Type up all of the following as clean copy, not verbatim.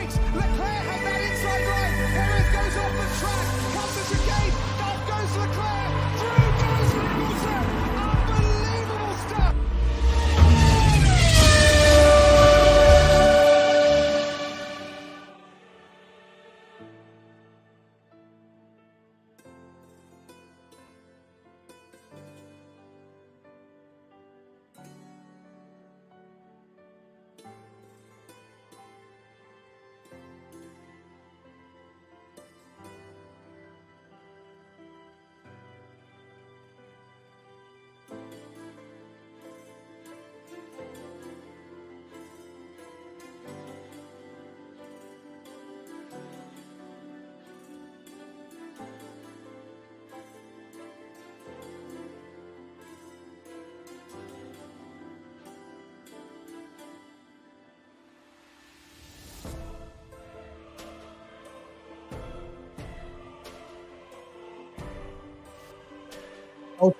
Leage. Leclerc has that inside line. Perez goes off the track. Comes the chicane. Down goes Leclerc. Through goes Hamilton. Unbelievable stuff.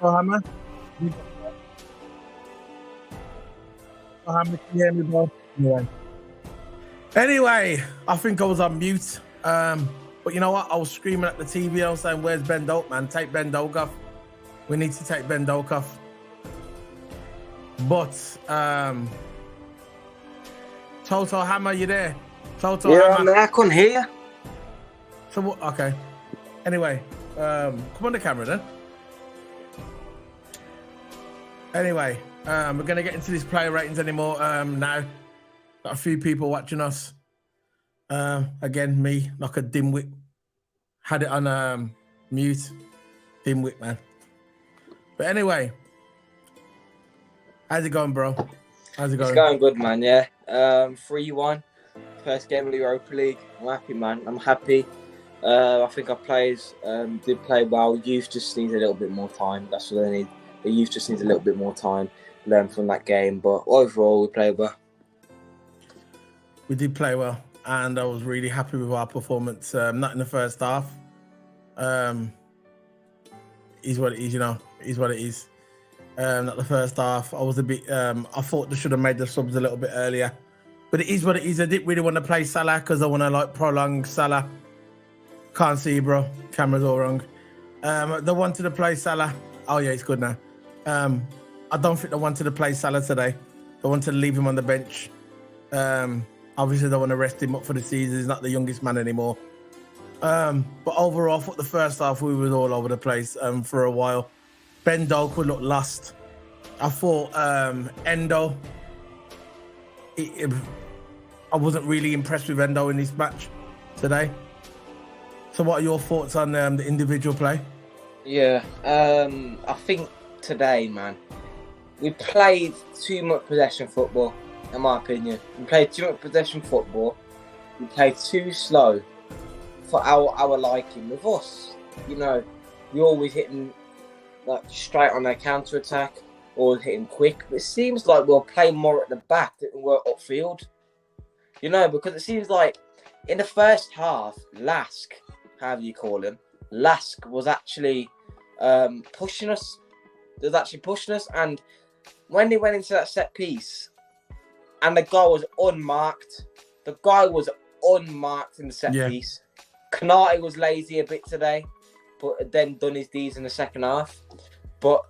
Hammer. Hammer, can you hear me, bro? Anyway, I think I was on mute. But you know what? I was screaming at the TV. I was saying, "Where's Ben Doak, man? Take Ben Doak off. We need to take Ben Doak off." But Toto Hammer, you there? Toto Hammer. I couldn't hear you. So what? Okay. Anyway, come on the camera then. Anyway, we're gonna get into these player ratings anymore now. Got a few people watching us. Again, me, like a dimwit. Had it on mute. Dimwit, man. But anyway, how's it going, bro? How's it going? It's going good, man, yeah. 3-1. First game of the Europa League. I'm happy, man. I'm happy. I think our players did play well. Youth just needs a little bit more time. That's what they need. The youth just needs a little bit more time, learn from that game. But overall, we played well. We did play well, and I was really happy with our performance. Not in the first half. Is what it is, you know. Is what it is. Not the first half. I was a bit. I thought they should have made the subs a little bit earlier, but it is what it is. I didn't really want to play Salah because I want to like prolong Salah. Can't see, bro. Camera's all wrong. They wanted to play Salah. Oh yeah, it's good now. I don't think they wanted to play Salah today. They wanted to leave him on the bench. Obviously, they want to rest him up for the season. He's not the youngest man anymore. But overall, I thought the first half we was all over the place for a while. Ben Doak would look lost. I thought Endo. I wasn't really impressed with Endo in this match today. So, what are your thoughts on the individual play? Yeah, I think today, man, we played too much possession football, in my opinion. We played too much possession football. We played too slow for our liking. With us, you know, we're always hitting like straight on their counter attack or hitting quick. But it seems like we'll play more at the back than we're upfield. You know, because it seems like in the first half, Lask, however you call him, Lask was actually pushing us. They was actually pushing us, and when they went into that set piece, and the guy was unmarked. The guy was unmarked in the set piece. Kanate was lazy a bit today, but then done his deeds in the second half. But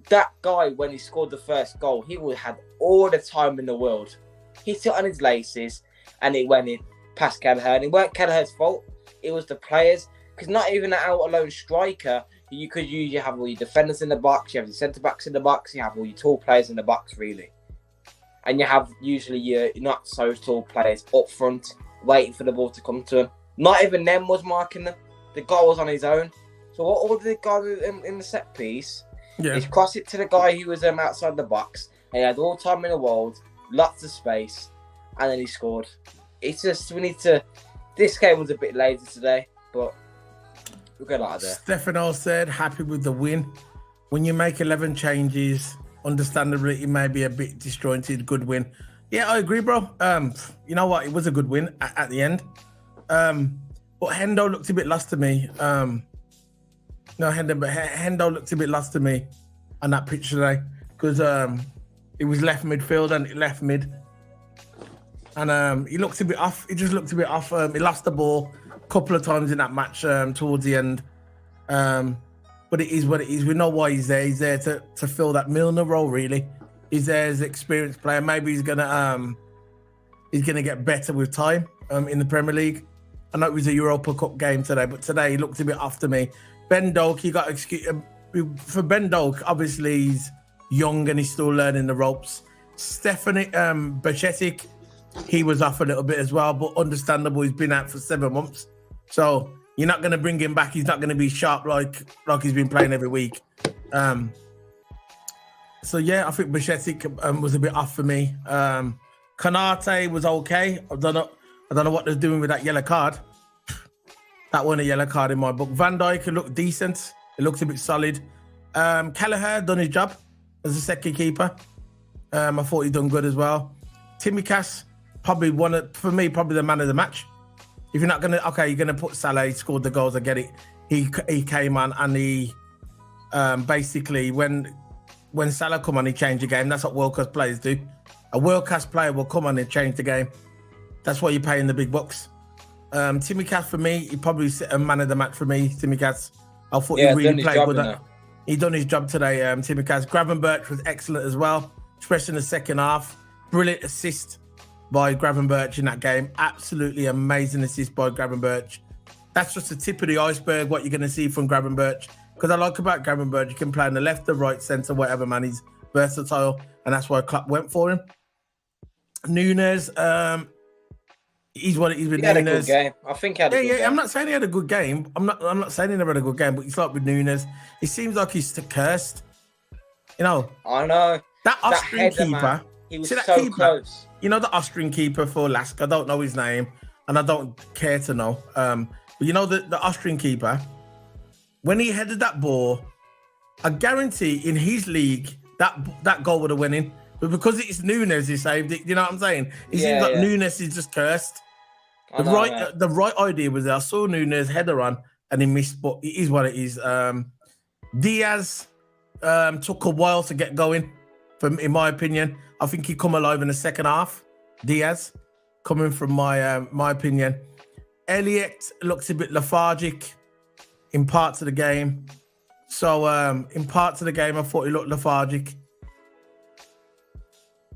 that guy, when he scored the first goal, he would had all the time in the world. He hit it on his laces, and it went in past Kelleher. And it weren't Kelleher's fault. It was the players, because not even an out-alone striker. You have all your defenders in the box, you have your centre-backs in the box, you have all your tall players in the box, really. And you have usually your not so tall players up front, waiting for the ball to come to them. Not even them was marking them. The guy was on his own. So what all the guy in the set piece is cross it to the guy who was outside the box, and he had all time in the world, lots of space, and then he scored. It's just, we need to... This game was a bit lazy today, but... We'll get out of there. Stefano said, happy with the win. When you make 11 changes, understandably, it may be a bit disjointed. Good win. Yeah, I agree, bro. You know what? It was a good win at the end. But Hendo looked a bit lost to me. Hendo looked a bit lost to me on that pitch today because it was left midfield and it left mid. and he looked a bit off. He just looked a bit off. He lost the ball a couple of times in that match towards the end. But it is what it is. We know why he's there. He's there to fill that Milner role. Really, he's there as an experienced player. Maybe he's gonna get better with time in the Premier League. I know it was a Europa Cup game today, but today he looked a bit off to me. Ben Doak, he got excuse for Ben Doak. Obviously, he's young and he's still learning the ropes. Stephanie Bachetic, he was off a little bit as well, but understandable. He's been out for 7 months, so you're not going to bring him back. He's not going to be sharp like he's been playing every week. So yeah, I think Bachetic was a bit off for me. Kanate was okay. I don't know what they're doing with that yellow card. That wasn't a yellow card in my book. Van Dijk looked decent. It looked a bit solid. Kelleher done his job as a second keeper. I thought he done good as well. Tsimikas, probably probably the man of the match. If you're not you're gonna put Salah. He scored the goals. I get it. He came on and he basically when Salah come on, he changed the game. That's what world class players do. A world class player will come on and change the game. That's why you're paying the big bucks. Tsimikas for me, he probably a man of the match for me. Tsimikas, I thought he really played good. He done his job today. Tsimikas. Gravenberch was excellent as well, especially in the second half. Brilliant assist by Gravenberch in that game. Absolutely amazing assist by Gravenberch. That's just the tip of the iceberg. What you're going to see from Gravenberch. Because I like about Gravenberch, you can play on the left, the right, centre, whatever. Man, he's versatile, and that's why Klopp went for him. Nunes. He's what he's with Nunes. Had a good game. I think he had a good game. I'm not saying he had a good game. I'm not saying he never had a good game, but it's like with Nunes. It seems like he's cursed. You know. I know. That Austrian keeper. Man, he was so close. You know the Austrian keeper for Lask. I don't know his name, and I don't care to know. But you know the Austrian keeper. When he headed that ball, I guarantee in his league that goal would have went in. But because it's Nunes, he saved it. You know what I'm saying? It seems like Nunes is just cursed. The right idea was there. I saw Nunes header on and he missed, but it is what it is. Diaz took a while to get going, in my opinion. I think he come alive in the second half. Diaz, coming from my opinion. Elliott looks a bit lethargic in parts of the game. So in parts of the game, I thought he looked lethargic.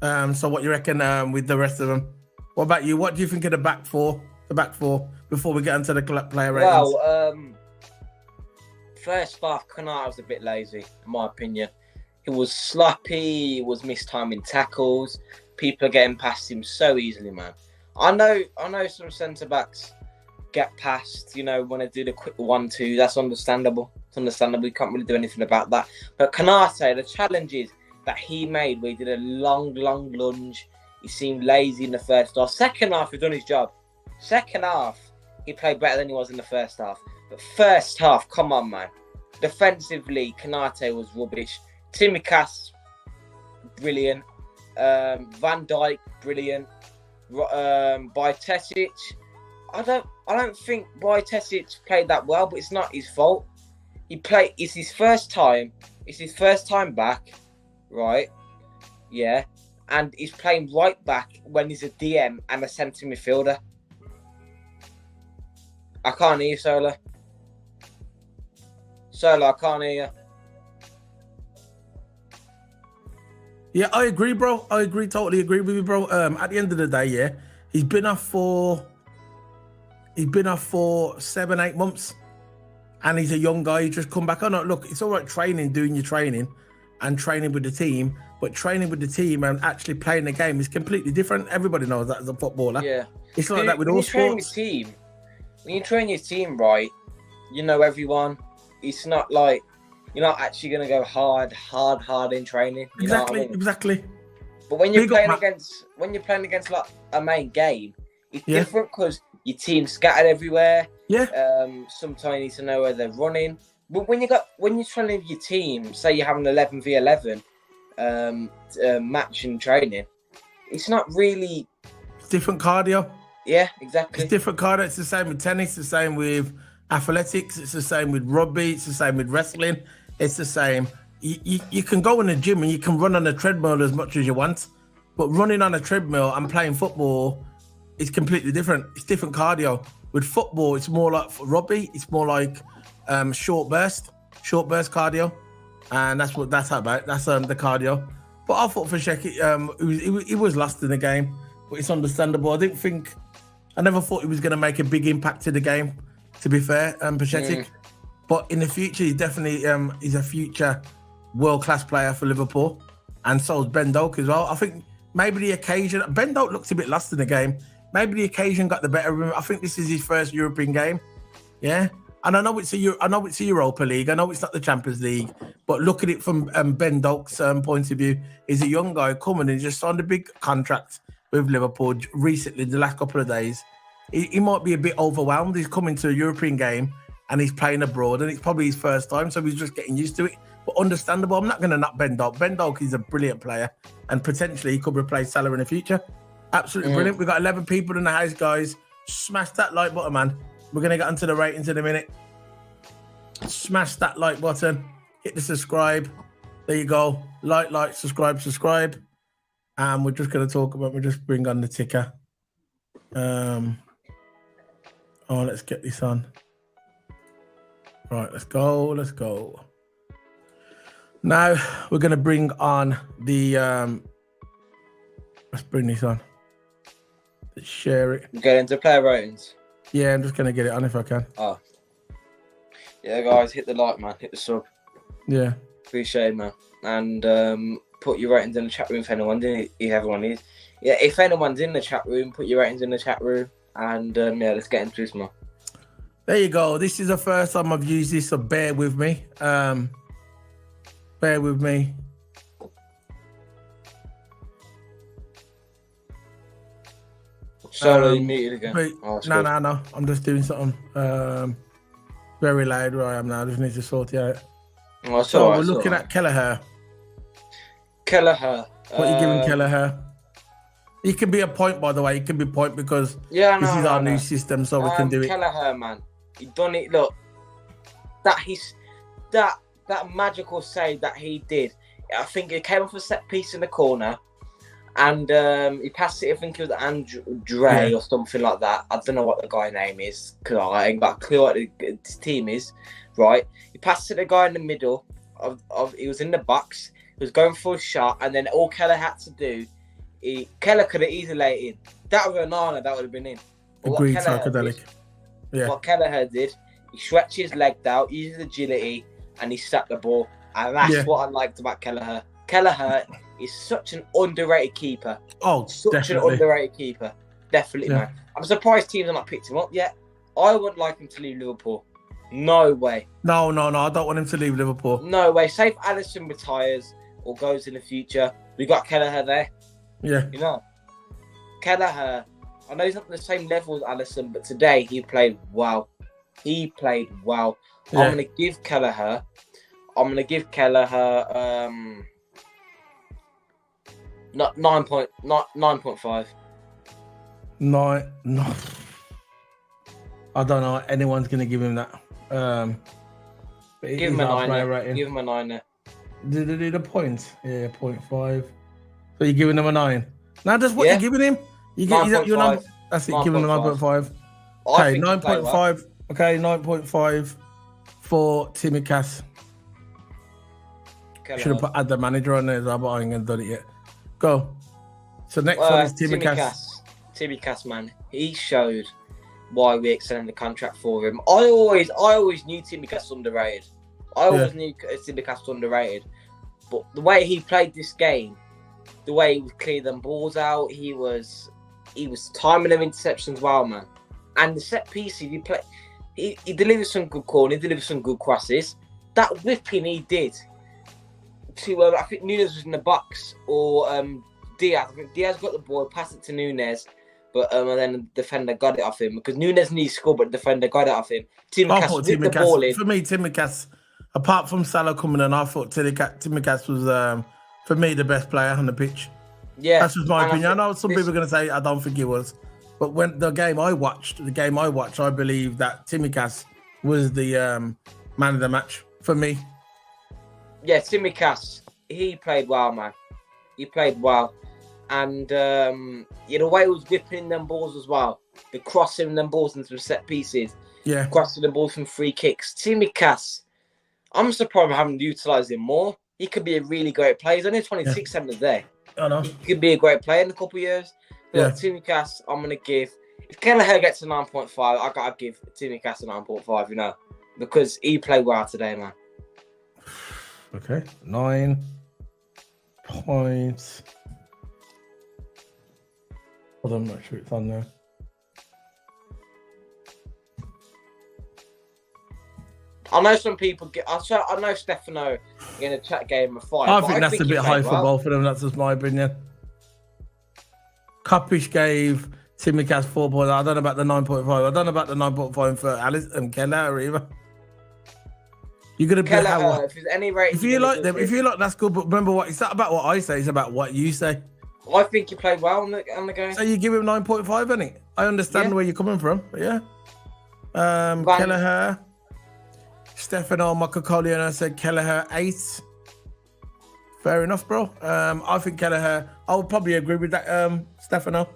So what you reckon with the rest of them? What about you? What do you think of the back four? Before we get into the player ratings. Well, first half, Kanata was a bit lazy, in my opinion. He was sloppy. He was mistiming tackles. People are getting past him so easily, man. I know some centre backs get past. You know, when they do the quick 1-2, that's understandable. It's understandable. You can't really do anything about that. But Kanata, the challenges that he made, where he did a long lunge. He seemed lazy in the first half. Second half, he done his job. Second half, he played better than he was in the first half. But first half, come on, man. Defensively, Kanate was rubbish. Tsimikas, brilliant. Van Dijk, brilliant. Bajcetic, I don't think Bajcetic played that well, but it's not his fault. It's his first time. It's his first time back, right? Yeah. And he's playing right back when he's a DM and a centre midfielder. I can't hear you, Sola. I can't hear you. Yeah, I agree, bro. Totally agree with you, bro. At the end of the day, yeah, he's been off for 7-8 months, and he's a young guy. He just come back. Oh no, look, it's all right doing your training and training with the team, but training with the team and actually playing the game is completely different. Everybody knows that as a footballer. Yeah, it's like that with all sports. When you train your team right, you know everyone. It's not like you're not actually going to go hard in training. You know what I mean? Exactly. But when you're playing against like a main game, it's different because your team's scattered everywhere. Yeah. Sometimes you need to know where they're running. But when you're training with your team, say you have an 11v11 match in training, it's not really. It's different cardio. Yeah, exactly. It's different cardio. It's the same with tennis. It's the same with athletics. It's the same with rugby. It's the same with wrestling. It's the same. You can go in the gym and you can run on a treadmill as much as you want, but running on a treadmill and playing football it's completely different. It's different cardio. With football, it's more like rugby. It's more like short burst cardio, and that's about. That's the cardio. But I thought for Sheck, he was lost in the game, but it's understandable. I never thought he was going to make a big impact to the game. To be fair, Pachetic, but in the future, he's definitely he's a future world-class player for Liverpool, and so is Ben Doak as well. I think maybe the occasion, Ben Doak looks a bit lost in the game. Maybe the occasion got the better of him. I think this is his first European game. Yeah. And I know it's a Europa League. I know it's not the Champions League, but look at it from Ben Doak's point of view. He's a young guy coming and just signed a big contract with Liverpool recently, the last couple of days. He might be a bit overwhelmed. He's coming to a European game and he's playing abroad, and it's probably his first time, so he's just getting used to it. But understandable. I'm not going to knock Ben Doak. Ben Doak is a brilliant player, and potentially he could replace Salah in the future. Absolutely brilliant. We've got 11 people in the house, guys. Smash that like button, man. We're going to get onto the ratings in a minute. Smash that like button. Hit the subscribe. There you go. Like, subscribe. And we're just going to talk about, we'll just bring on the ticker. Let's get this on. Right, let's go. Now, we're going to bring on the... let's bring this on. Let's share it. Get into player ratings. Yeah, I'm just going to get it on if I can. Oh. Yeah, guys, hit the like, man. Hit the sub. Yeah. Appreciate it, man. And put your ratings in the chat room if anyone did. If everyone is. Yeah, if anyone's in the chat room, put your ratings in the chat room. And yeah, let's get into this, man. There you go. This is the first time I've used this, so bear with me. Bear with me. So you muted again. No. I'm just doing something very loud where I am now. I just need to sort it out. Oh, so we're looking at Kelleher. What are you giving Kelleher? He can be a point, by the way. He can be point because this is our new system, so we can do it. Kelleher, man. He done it. Look, that magical save that he did. I think it came off a set piece in the corner. And he passed it, I think it was Andre or something like that. I don't know what the guy's name is, because I ain't got a clue what his team is, right? He passed it to the guy in the middle, he was in the box, he was going for a shot, and then all Keller had to do, Keller could have easily laid in. That was Onana, that would have been in. Agreed, psychedelic. Yeah. What Kelleher did, he stretched his leg out, used agility, and he slapped the ball. And that's what I liked about Kelleher. Kelleher is such an underrated keeper. Oh, such an underrated keeper. Definitely, man. I'm surprised teams have not picked him up yet. I would like him to leave Liverpool. No way. No. I don't want him to leave Liverpool. No way. Say if Alisson retires or goes in the future, we got Kelleher there. Yeah. You know, Kelleher, I know he's not the same level as Alisson, but today he played well. Yeah. I'm going to give Kelleher 9.5. No. I don't know. Anyone's going to give him that. Give him a 9. Give him a 9 there. The points? Yeah, 0.5. So you're giving him a 9? Now that's what you're giving him? That's it, give him a 9.5. Okay, 9.5. Okay, 9.5 for Timmy Cass. Should have had the manager on there as well, but I ain't going to do it yet. Go. So next one is Timmy Cass. Timmy Cass, man. He showed why we extended the contract for him. I always knew Timmy Cass was underrated. But the way he played this game, the way he would clear them balls out, he was timing them interceptions well, man. And the set pieces he delivered some good corners, he delivered some good crosses. That whipping he did to I think Nunes was in the box or Diaz. I think Diaz got the ball, passed it to Nunes, but and then the defender got it off him because Nunes needs to score, but the defender got it off him. Timmy Cass whipped the ball in. For me, Timmy Cass, apart from Salah coming in, I thought Timmy Cass was for me the best player on the pitch. Yeah, that's just my opinion. I know some people are going to say I don't think he was, but when the game I watched, I believe that Timmy Cass was the man of the match for me. Yeah, Timmy Cass, he played well, man. He played well. And the way he was whipping them balls as well, the crossing them balls into set pieces, crossing the balls from free kicks. Tsimikas, I'm surprised we haven't utilised him more. He could be a really great player. He's only 26 at the day. I know. He could be a great player in a couple of years. But Tsimikas, I'm going to give... If Kelleher gets a 9.5, I got to give Tsimikas a 9.5, because he played well today, man. Okay, 9 points. Hold on, make sure it's on there. I know some people I know Stefano in a chat game of 5. I think that's a bit high for both of them. That's just my opinion. Cupish gave Tsimikas 4 points. I don't know about the 9.5. I don't know about the 9.5 for Alice and Kelleher either. You're gonna be if there's any rating, if you like them, that's good. But remember what it's not about what I say, it's about what you say. I think you played well on the game. So you give him 9.5, innit? I understand where you're coming from, but yeah. Kelleher, Stefano Makakolian said Kelleher 8. Fair enough, bro. I think Kelleher. I would probably agree with that, Stefano.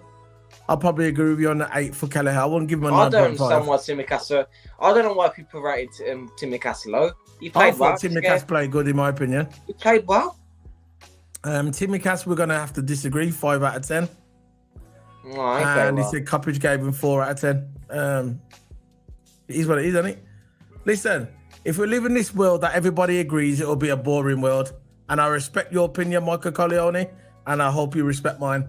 I'll probably agree with you on the 8 for Kelleher. I wouldn't give him a 9.5. I don't understand why Tsimikas. I don't know why people rated Tsimikas low. He played well. Tsimikas played good, in my opinion. He played well. Tsimikas, we're gonna have to disagree. 5 out of 10. And he said Coppage gave him 4 out of 10. It is what it is, isn't it? Listen, if we live in this world that everybody agrees, it'll be a boring world. And I respect your opinion, Michael Corleone, and I hope you respect mine.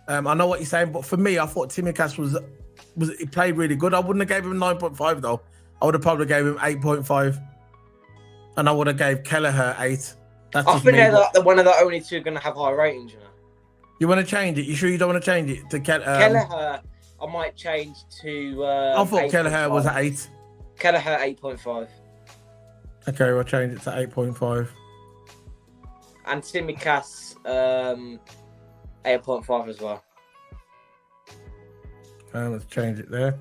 I know what you're saying, but for me, I thought Tsimikas he played really good. I wouldn't have gave him 9.5 though. I would have probably gave him 8.5, and I would have gave Kelleher 8. That's I think they're one of the only two going to have high ratings. You want to change it? You sure you don't want to change it to Kelleher? I might change to. I thought Kelleher was at 8. Kelleher 8.5. Okay, we'll change it to 8.5. And Tsimikas 8.5 as well. Let's change it there.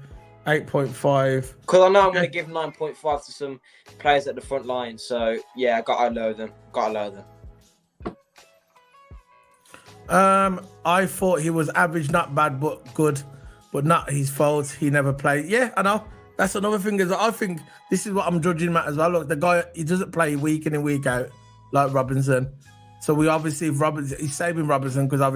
8.5. Because I know I'm going to give 9.5 to some players at the front line. So, yeah, I got to lower them. I thought he was average, not bad, but good. But not his fault. He never played. Yeah, I know. That's another thing. Is I think this is what I'm judging Matt as well. Look, the guy, he doesn't play week in and week out like Robinson. So we obviously, he's saving Robinson because of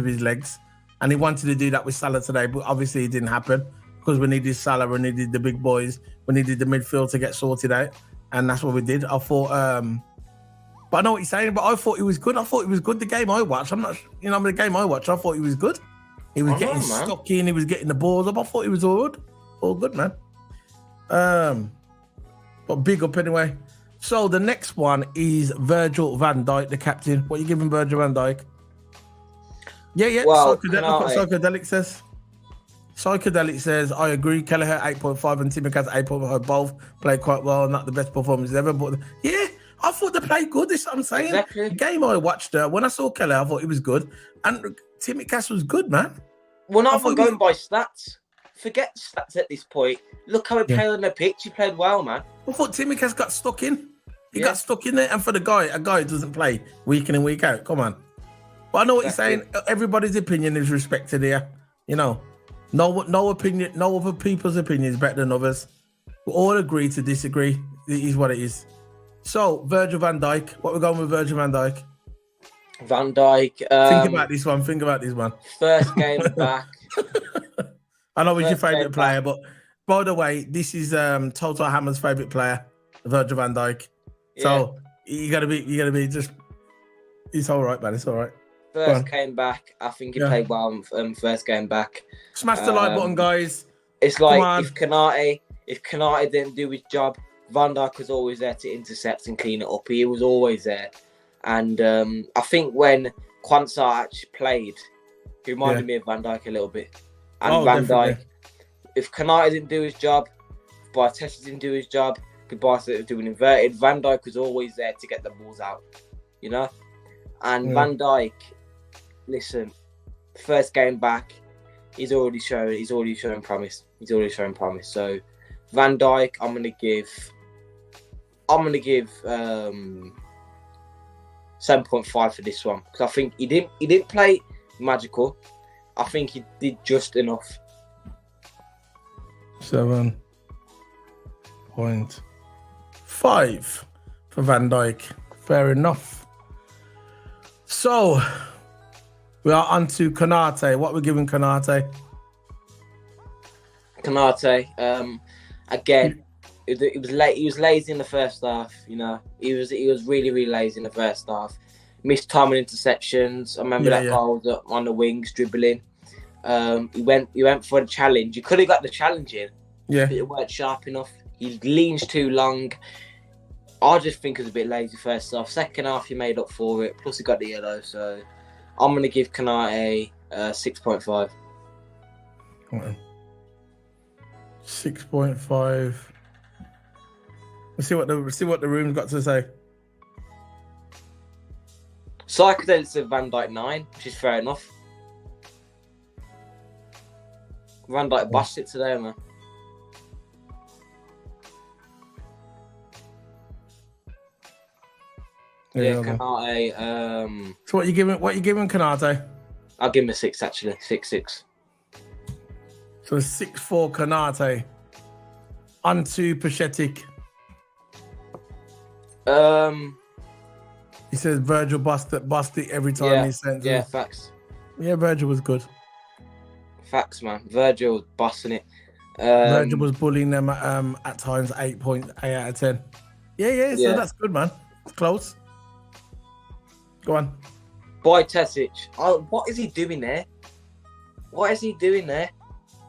his legs. And he wanted to do that with Salah today, but obviously it didn't happen because we needed Salah, we needed the big boys, we needed the midfield to get sorted out. And that's what we did. I thought, but I know what you're saying, but I thought he was good. The game I watched, the game I watched, I thought he was good. He was getting stuck in, he was getting the balls up. I thought he was all good, man. But big up anyway. So the next one is Virgil van Dijk, the captain. What are you giving Virgil van Dijk? Yeah. Well, Psychedelic says. Psychedelic says, I agree. Kelleher 8.5 and Tsimikas 8.5 both played quite well. Not the best performances ever, but yeah, I thought they played good. This is what I'm saying. Exactly. The game I watched, when I saw Kelleher, I thought he was good, and Tsimikas was good, man. Well, not even going by stats. Forget stats at this point. Look how he played on the pitch. He played well, man. I thought Tsimikas got stuck in. He got stuck in there, and for a guy who doesn't play week in and week out, come on. But I know what you're saying. Everybody's opinion is respected here. No opinion, no other people's opinion is better than others. We all agree to disagree. It is what it is. So, Virgil van Dijk. What we're going with Virgil van Dijk? Van Dijk. Think about this one. First game back. I know he's your favourite player, but by the way, this is Total Hammer's favourite player, Virgil van Dijk. So you gotta be just. It's all right, man. It's all right. First came back. I think he played well. First game back. Smash the like button, guys. It's like if Kanate didn't do his job, Van Dijk was always there to intercept and clean it up. He was always there, and I think when Quansah actually played, he reminded me of Van Dijk a little bit. And Van Dijk, if Kanate didn't do his job, if Barthez didn't do his job, Barthez was doing inverted. Van Dijk was always there to get the balls out, And Van Dijk, listen, first game back, he's already showing promise. So Van Dijk, I'm gonna give 7.5 for this one because I think he didn't play magical. I think he did just enough. 7.5 for Van Dijk. Fair enough. So we are on to Konate. What we're giving Konate? Konate, again, it was late. He was lazy in the first half. You know, he was really lazy in the first half. Missed timing interceptions. I remember that goal on the wings dribbling. He went for the challenge. You could have got the challenge in. Yeah, but it weren't sharp enough. He leans too long. I just think it was a bit lazy first half. Second half, he made up for it. Plus, he got the yellow. So, I'm going to give Konate 6.5. 6.5. Let's see what the room's got to say. Psychedelics of Van Dijk 9, which is fair enough. Van Dijk busted it today, man. Yeah, Konate. So what you giving Konate? I'll give him a 6 actually. 6. So 6 for Konate. On to Pathetic. He says Virgil bust it every time he sent it. Yeah, facts. Yeah, Virgil was good. Facts, man. Virgil was busting it. Virgil was bullying them at times. 8.8 out of 10. Yeah. So that's good, man. It's close. Go on. Bajcetic. Oh, what is he doing there?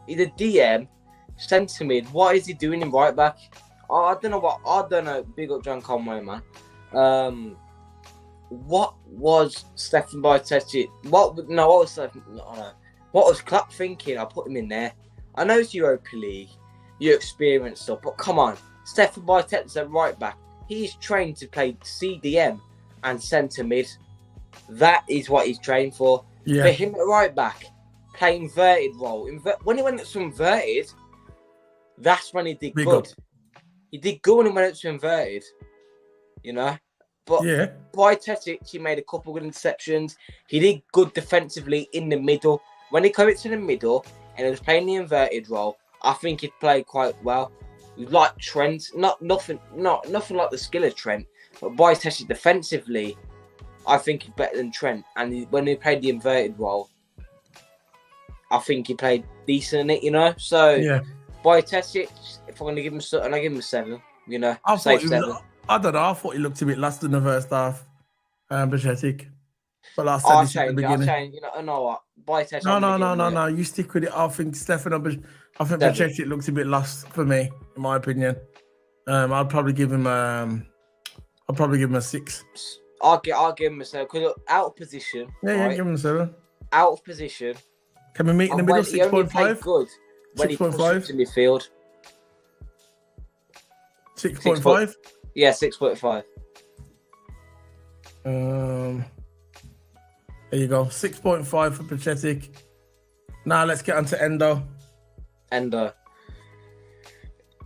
He's a DM, centre mid. What is he doing in right back? Oh, I don't know. Big up John Conway, man. What was Stefan Bajcetic? What was Klopp thinking? I put him in there. I know it's Europa League, you experienced stuff, but come on, Stefan Bajcetic at right back. He's trained to play CDM and centre mid. That is what he's trained for. Yeah. For him at right back, playing inverted role. When he went to inverted, that's when he did good. He did good when he went to inverted, you know. But Bajcetic, he made a couple good interceptions. He did good defensively in the middle. When he came to the middle and he was playing the inverted role, I think he played quite well. Like Trent, nothing like the skill of Trent, but Bajcetic defensively, I think he's better than Trent. And when he played the inverted role, I think he played decent in it, you know. So Bajcetic, if I'm going to give him something, I give him a 7. You know, I don't know. I thought he looked a bit lost in the first half. Pathetic. But last time I'll change. You know what? Bajcetic. No. You stick with it. I think Pathetic looks a bit lost for me, in my opinion. I'd probably give him a 6. I'll give him a 7 because out of position. Yeah, right? Give him a 7. Out of position. Can we meet in the middle? 6.5. Good when 6.5 to midfield. 6.5. Yeah, 6.5. There you go. 6.5 for Pathetic. Now let's get on to Endo.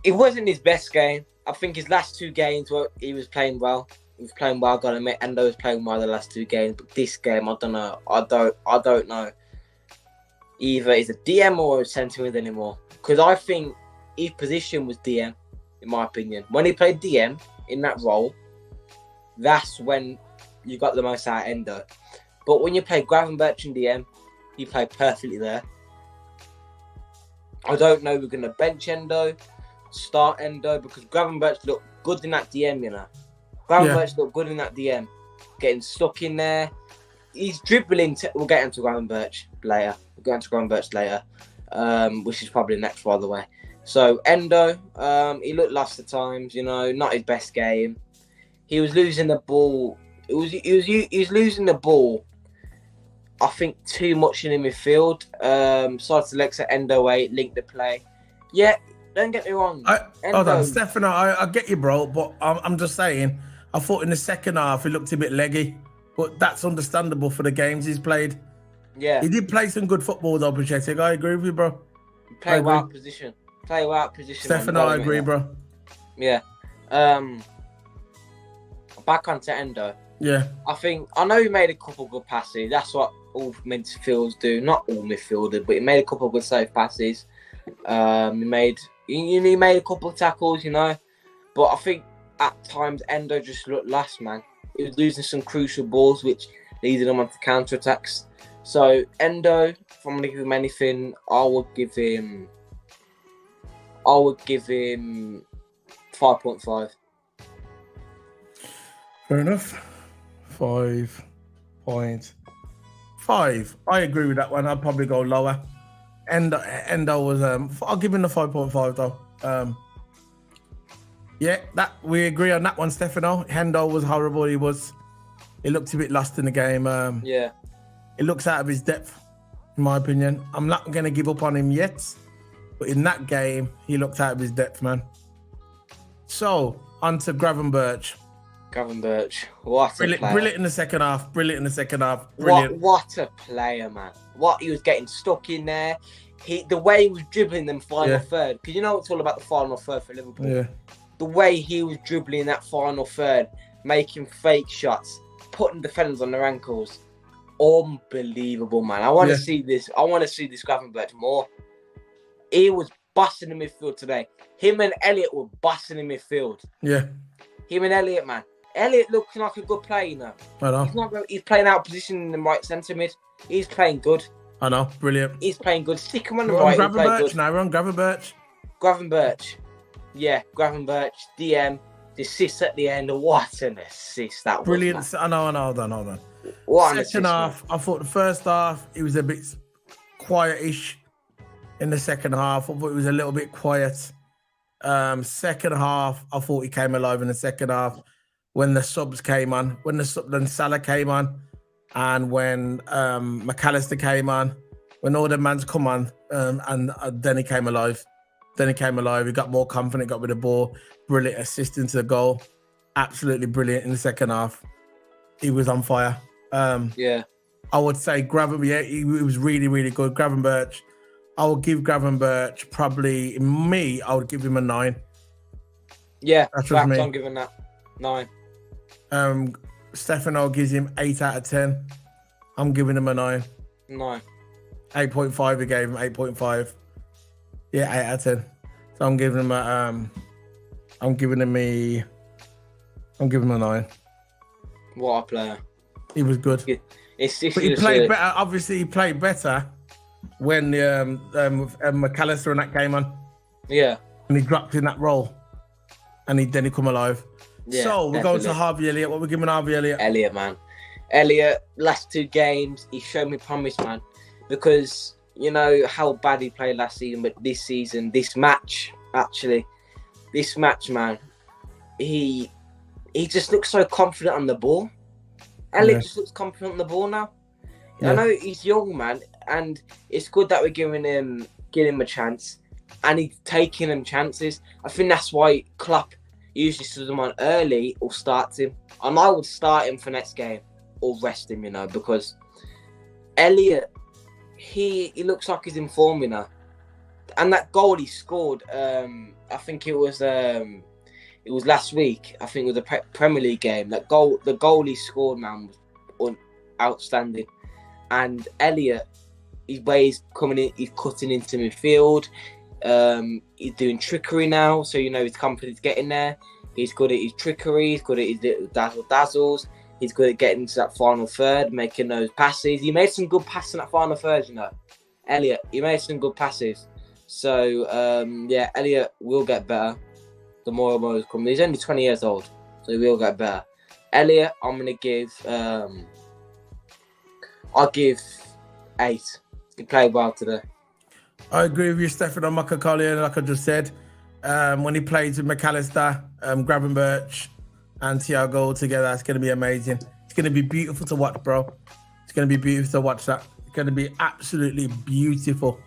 It wasn't his best game. I think his last 2 games he was playing well. Gotta admit, Endo was playing well the last 2 games. But this game, I don't know. I don't know. Either he's a DM or a centre mid anymore. Because I think his position was DM, in my opinion. When he played DM in that role, that's when you got the most out of Endo. But when you play Gravenberch in DM, he played perfectly there. I don't know if we're going to bench Endo, start Endo, because Gravenberch looked good in that DM, you know. Gravenberch looked good in that DM. Getting stuck in there. He's dribbling. We'll get into Gravenberch later. Which is probably next, by the way. So, Endo, he looked lost at times, you know, not his best game. He was losing the ball. He was losing the ball, I think, too much in the midfield. Started to Lex at Endo 8, link the play. Yeah, don't get me wrong. Hold on, Stefano, I get you, bro, but I'm just saying, I thought in the second half he looked a bit leggy, but that's understandable for the games he's played. Yeah. He did play some good football, though, Pathetic. I agree with you, bro. Play well position. Stefano, I agree, bro. Yeah. Back onto Endo. Yeah. I know he made a couple good passes. That's what all midfielders do. Not all midfielders, but he made a couple of good safe passes. He made a couple of tackles, you know. But I think at times Endo just looked lost, man. He was losing some crucial balls, which leading him onto counter attacks. So Endo, if I'm gonna give him anything, I would give him 5.5. Fair enough. 5.5. I agree with that one. I'd probably go lower. Endo was I'll give him the 5.5 though. Yeah, that we agree on that one, Stefano. Hendo was horrible. He looked a bit lost in the game. Yeah. It looks out of his depth, in my opinion. I'm not going to give up on him yet, but in that game, he looked out of his depth, man. So, on to Gravenberch, what a player. Brilliant in the second half. Brilliant. What a player, man. What he was getting stuck in there. The way he was dribbling them final third, because you know it's all about the final third for Liverpool. Yeah. The way he was dribbling that final third, making fake shots, putting defenders on their ankles. Unbelievable, man. I want to see this. I want to see this Gravenberch more. He was busting in midfield today. Him and Elliot were busting in midfield. Yeah. Him and Elliot, man. Elliot looking like a good player, you know. I know. He's playing out of position in the right centre mid. He's playing good. I know. Brilliant. He's playing good. Stick him on the right. Gravenberch. Now we're on Gravenberch. Yeah, Gravenberch. DM. The assist at the end. What an assist that was. Brilliant. Man. I know. Hold on. What second half, I thought the first half, it was a bit quietish. In the second half, I thought it was a little bit quiet. Second half, I thought he came alive in the second half when the subs came on, when Salah came on, and when McAllister came on, when all the mans come on, and then he came alive. He got more confident, got rid of the ball, brilliant assist into the goal, absolutely brilliant in the second half. He was on fire. Yeah, I would say Gravenberch. Yeah, he was really, really good. Gravenberch. I would give Gravenberch probably I would give him a 9. Yeah, that's just me. I'm giving that 9. Stefano gives him 8 out of 10. I'm giving him a 9. 8.5. He gave him 8.5. Yeah, 8 out of 10. So I'm giving him a I'm giving him a 9. What a player. He was good. But he played better. Obviously, he played better when McAllister and that came on. Yeah. And he dropped in that role. And then he come alive. Yeah, so we're going to Harvey Elliott. What we're giving Harvey Elliott? Elliott, man. Elliott, last 2 games, he showed me promise, man. Because you know how bad he played last season, but this match, man, he just looks so confident on the ball. Elliott just looks confident on the ball now. Yeah. I know he's young, man, and it's good that we're giving him a chance, and he's taking him chances. I think that's why Klopp usually sends him on early or starts him. And I would start him for next game or rest him, you know, because Elliott, he looks like he's in form, you know. And that goal he scored, I think it was last week. I think it was a Premier League game. The goal he scored, man, was outstanding. And Elliott, his way he's coming in, he's cutting into midfield. He's doing trickery now, so you know his confidence getting there. He's good at his trickery. He's good at his little dazzles. He's good at getting to that final third, making those passes. He made some good passes in that final third, you know. Elliott, he made some good passes. So, Elliott will get better. The more and more he's coming. He's only 20 years old, so he will get better. Elliott, I'm going to give... I'll give 8. He played well today. I agree with you, Stefano Makakalian, like I just said. When he plays with McAllister, Gravenberch, and Thiago together, it's going to be amazing. It's going to be beautiful to watch, bro. It's going to be beautiful to watch that. It's going to be absolutely beautiful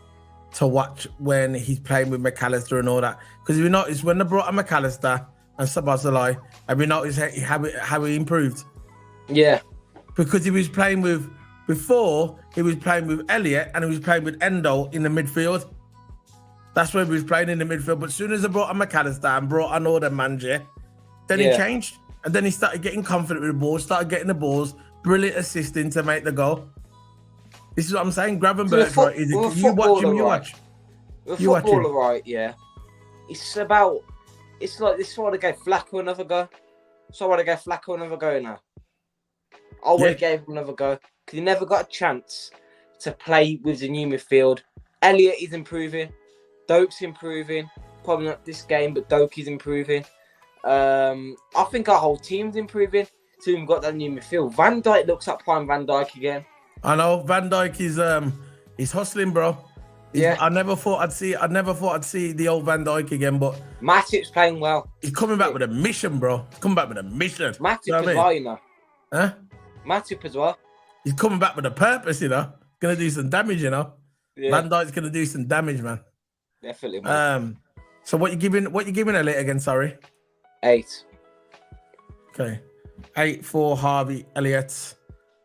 to watch when he's playing with McAllister and all that. Because if you notice, when they brought on McAllister and Sabazalai, have you noticed how he improved? Yeah. Because he was playing with... Before, he was playing with Elliott and he was playing with Endo in the midfield. That's where he was playing in the midfield. But as soon as they brought on McAllister and brought on all the manager, then he changed. and then he started getting confident with the ball, started getting the balls, brilliant assisting to make the goal. This is what I'm saying. Gravenberch, right? You watch him, you watch. The footballer, right? Yeah. It's about. It's like this. I want to give Flacco another go. So I want to give Flacco another go now. I would have gave him another go because he never got a chance to play with the new midfield. Elliott is improving. Doak's improving. Probably not this game, but Doak is improving. I think our whole team's improving. So we've got that new midfield. Van Dijk looks like prime Van Dijk again. I know Van Dijk is he's hustling, bro. I never thought I'd see the old Van Dijk again, but Matip's playing well. He's coming back with a mission, bro. He's coming back with a mission. Matip as well, you know. Huh? Matip as well. He's coming back with a purpose, you know. Gonna do some damage, you know. Yeah. Van Dijk's gonna do some damage, man. Definitely, man. So what you giving Elliott again, sorry? 8. Okay. 8 for Harvey Elliott.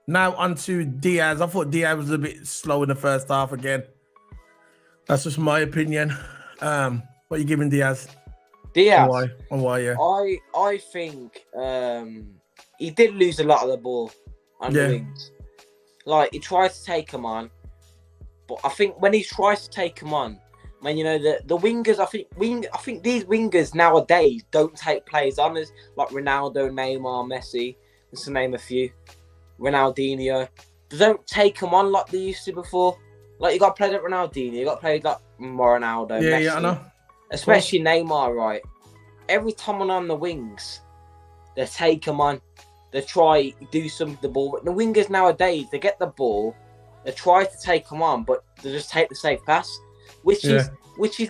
Now on to Diaz. I thought Diaz was a bit slow in the first half again. That's just my opinion. What you giving Diaz? Diaz. Why? Yeah. I think he did lose a lot of the ball on the wings. Like he tried to take him on, but I think when he tries to take him on, man, you know the wingers. I think these wingers nowadays don't take players on as like Ronaldo, Neymar, Messi, just to name a few. Ronaldinho. They don't take them on like they used to before. Like you got to play like Ronaldinho, you got to play like Ronaldo, Messi. Yeah, I know. Especially Neymar, right? Every time on the wings, they take them on. They try do some of the ball. But the wingers nowadays, they get the ball, they try to take them on, but they just take the safe pass, which is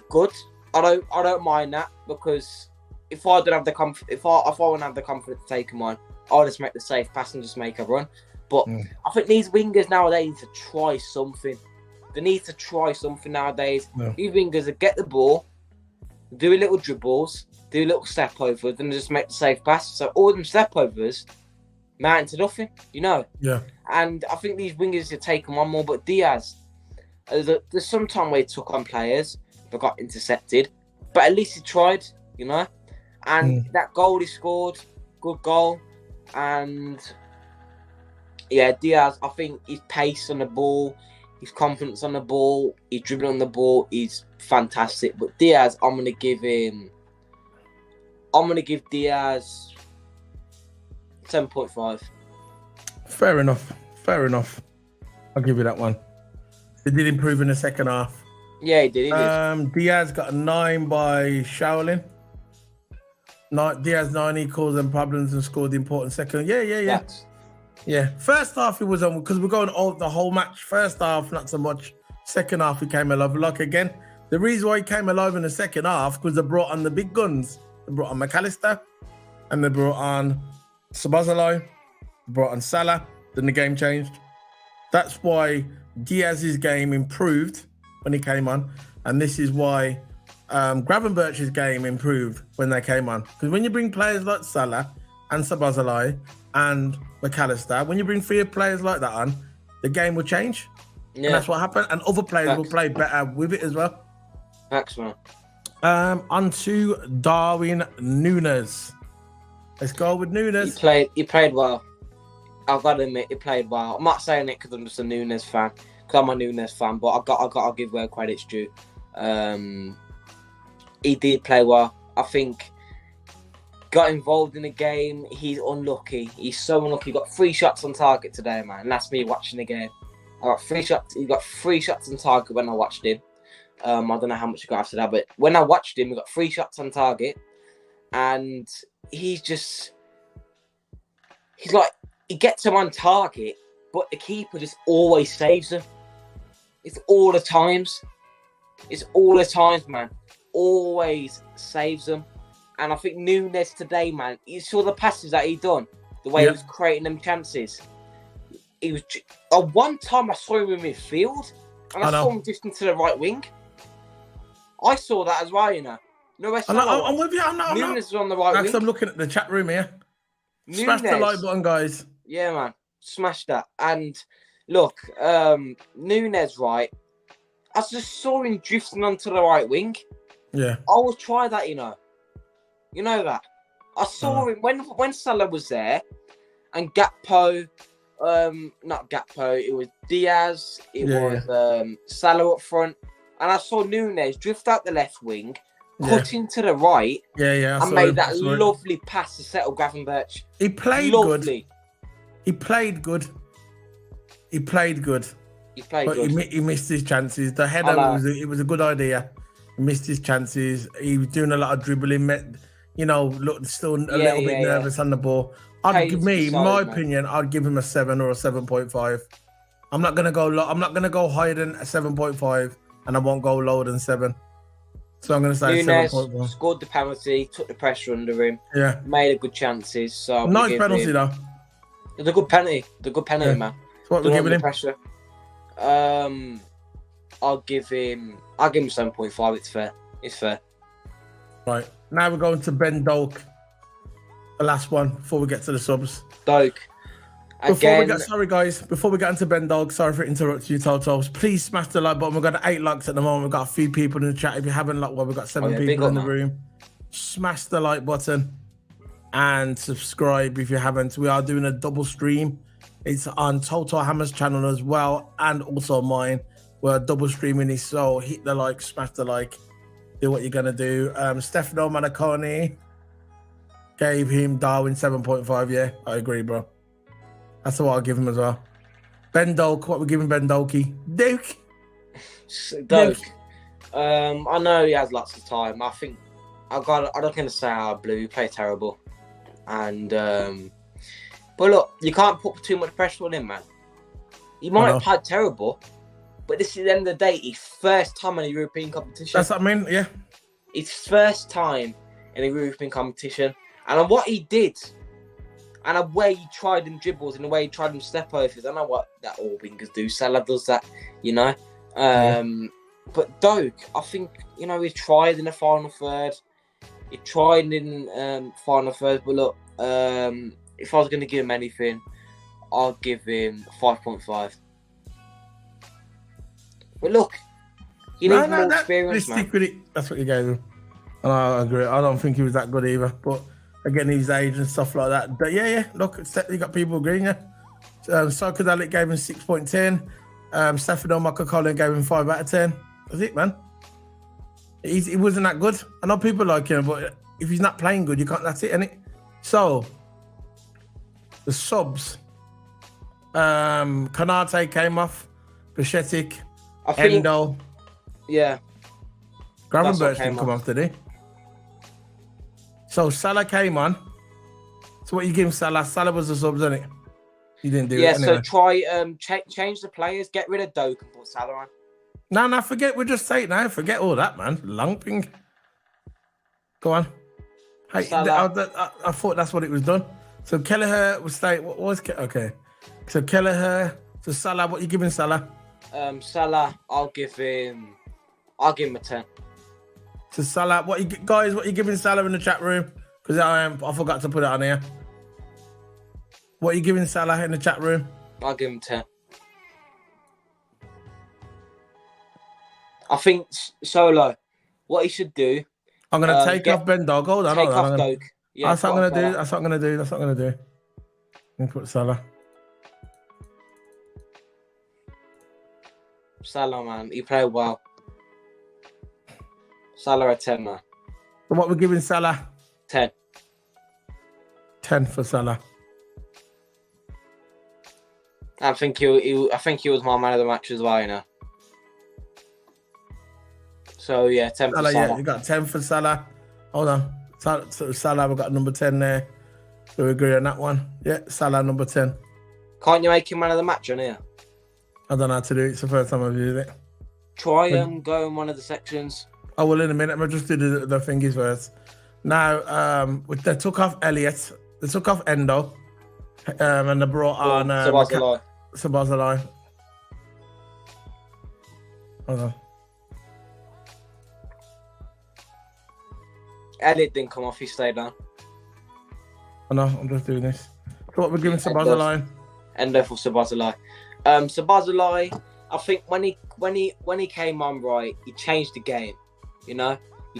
good. I don't mind that because if I don't have the if I wouldn't have the confidence to take them on, I'll just make the safe pass and just make a run. But I think these wingers nowadays need to try something. They need to try something nowadays. No. These wingers that get the ball, do a little dribbles, do a little step overs, then just make the safe pass. So all them step overs amount to nothing, you know. Yeah. And I think these wingers should take them on more. But Diaz, there's some time where he took on players but got intercepted. But at least he tried, you know. And that goal he scored, good goal. And yeah, Diaz, I think his pace on the ball, his confidence on the ball, his dribbling on the ball is fantastic. But Diaz, I'm gonna give Diaz 10.5. Fair enough. I'll give you that one. He did improve in the second half. Yeah, he did. Diaz got a 9 by Shaolin. Diaz 9, he caused them problems and scored the important second. Yeah. Yeah. First half he was on because we're going all the whole match. First half, not so much. Second half he came alive. Like again, the reason why he came alive in the second half because they brought on the big guns. They brought on McAllister and they brought on Szoboszlai, brought on Salah. Then the game changed. That's why Diaz's game improved when he came on, and this is why Gravenberch's game improved when they came on. Because when you bring players like Salah and Szoboszlai and McAllister, when you bring 3 players like that on, the game will change. Yeah. And that's what happened. And other players will play better with it as well. Thanks, man. On to Darwin Núñez. Let's go with Núñez. He played well. I've got to admit, he played well. I'm not saying it because I'm just a Núñez fan. Because I'm a Núñez fan, but I got to give where credit's due. He did play well. I think got involved in the game. He's unlucky. He's so unlucky. He got 3 shots on target today, man. And that's me watching the game. I got 3 shots. He got 3 shots on target when I watched him. I don't know how much he got after that, but when I watched him, he got 3 shots on target, and he's like he gets him on target, but the keeper just always saves him. It's all the times, man. Always saves them. And I think Núñez today, man, you saw the passes that he done, the way he was creating them chances. He was one time I saw him in midfield, and I saw him just into the right wing. I saw that as well, you know. I'm with you. Núñez is on the right wing. I'm looking at the chat room here. Smash the like button, guys. Yeah, man. Smash that. And look, Núñez, right? I just saw him drifting onto the right wing. Yeah. I will try that, you know. You know that. I saw him when Salah was there, and Gakpo, not Gakpo, it was Diaz, it was Salah up front, and I saw Nunes drift out the left wing, cut into the right, and made that lovely pass to settle Gravenberch. He played good. He played good. But he missed his chances. The header was a good idea. He missed his chances. He was doing a lot of dribbling. Looked still a little bit nervous on the ball. My opinion, I'd give him a 7 or a 7.5. I'm not gonna go I'm not gonna go higher than a 7.5, and I won't go lower than 7. So I'm gonna say 7.1. Scored the penalty, took the pressure under him. Yeah, made a good chances. So nice penalty though. It's a good penalty. It's a good penalty, man. So what we're giving him? Pressure. I'll give him 7.5. It's fair. Right. Now we're going to Ben Doak. The last one before we get to the subs. Doak. Sorry guys, before we get into Ben Doak, sorry for interrupting you, Totos. Please smash the like button. We've got 8 likes at the moment. We've got a few people in the chat. If you haven't liked, we've got 7 people in the room. Smash the like button and subscribe if you haven't. We are doing a double stream. It's on Toto Hammer's channel as well, and also mine. We're double streaming this, so hit the like, smash the like, do what you're gonna do. Stefano Manaconi gave him Darwin 7.5. Yeah, I agree, bro. That's what I'll give him as well. Ben Doak, what we're giving Ben Doak? Doak. I know he has lots of time. I think I'm not gonna say our blue play terrible, and but look, you can't put too much pressure on him, man. He might have played terrible, but this is the end of the day. His first time in a European competition. That's what I mean, yeah. His first time in a European competition, and on what he did, and the way he tried them dribbles, and the way he tried them step overs. I know what that all wingers do. Salah does that, But Doak, I think he tried in the final third. He tried in final third, but look, if I was going to give him anything, I'll give him 5.5. But look, he needs more experience, man. Stick with it. That's what you gave him. And I agree. I don't think he was that good either. But again, his age and stuff like that. But yeah. Look, you got people agreeing, yeah. Psychedelic gave him 6.10. Stefano Makakole gave him 5 out of 10. That's it, man. He wasn't that good. I know people like him, but if he's not playing good, you can't. That's it, innit? So the subs. Kanate came off. Pachetic. Endo. Yeah. Gravenberch didn't come off, did he? So Salah came on. So what you give him Salah? Salah was the subs, isn't it? He didn't do it anyway. So try change the players, get rid of Doak and put Salah on. No, forget. We'll just say it now. Forget all that, man. Langping. Go on. Hey, I thought that's what it was done. So Kelleher was staying. What was okay? So Kelleher. So Salah. What you giving Salah? Salah. I'll give him a 10. So Salah. What you giving Salah in the chat room? Because I forgot to put it on here. What are you giving Salah in the chat room? I'll give him 10. I think Solo, what he should do. I'm gonna take off Ben Dog. Hold on. Take off Doak. Yeah, that's what I'm gonna do. That's what I'm gonna do. I'm gonna put Salah. Salah, man, he played well. Salah a 10, man. So what we're giving Salah? 10. 10 for Salah. I think he was my man of the match as well, So yeah, 10 for Salah. Yeah, you got 10 for Salah. Hold on. So Salah, we got number 10 there. So we agree on that one. Yeah, Salah number 10. Can't you make him man of the match on here? I don't know how to do it. It's the first time I've used it. Try and go in one of the sections. I will in a minute. I'll just do the thingies first. Now, they took off Elliott. They took off Endo. And they brought on Sabazalai. Hold on. Elliott didn't come off, he stayed on. I know, I'm just doing this. So what we're giving Sabazalai? Endo for Sabazalai. Sabazalai, I think when he came on, right, he changed the game. He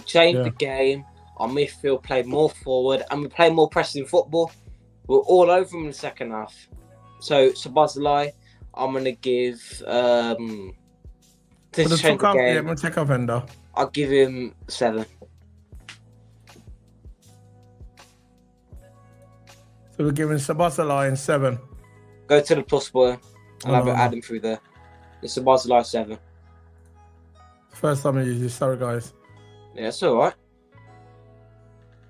changed the game. Our midfield played more forward, and we played more pressing football. We're all over them in the second half. So Szoboszlai, I'm gonna give to change the game. Yeah, I'm gonna take off Endo. I'll give him 7. So we're giving Szoboszlai 7. Go to the plus boy. I'll add him through there. It's Szoboszlai 7. First time I use this. Sorry, guys. Yeah, it's all right.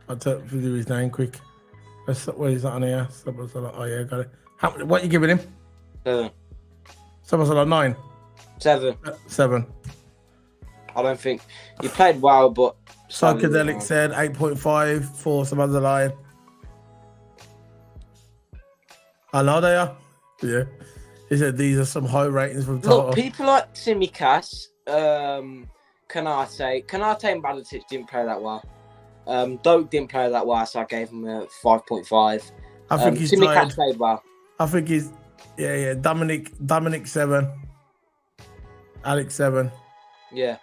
I'll do his name quick. Where is that on here? Oh yeah, got it. What are you giving him? 7. Szoboszlai 9. 7. 7. I don't think he played well, but Psychedelic said 8.5 for Szoboszlai. I know they are. Yeah. He said these are some high ratings from Total. Look, people like Tsimikas, Kanate and Balatic didn't play that well. Doak didn't play that well, so I gave him a 5.5. I think he's Tsimikas tired. played well. I think he's Dominic 7. Alex 7. Yeah.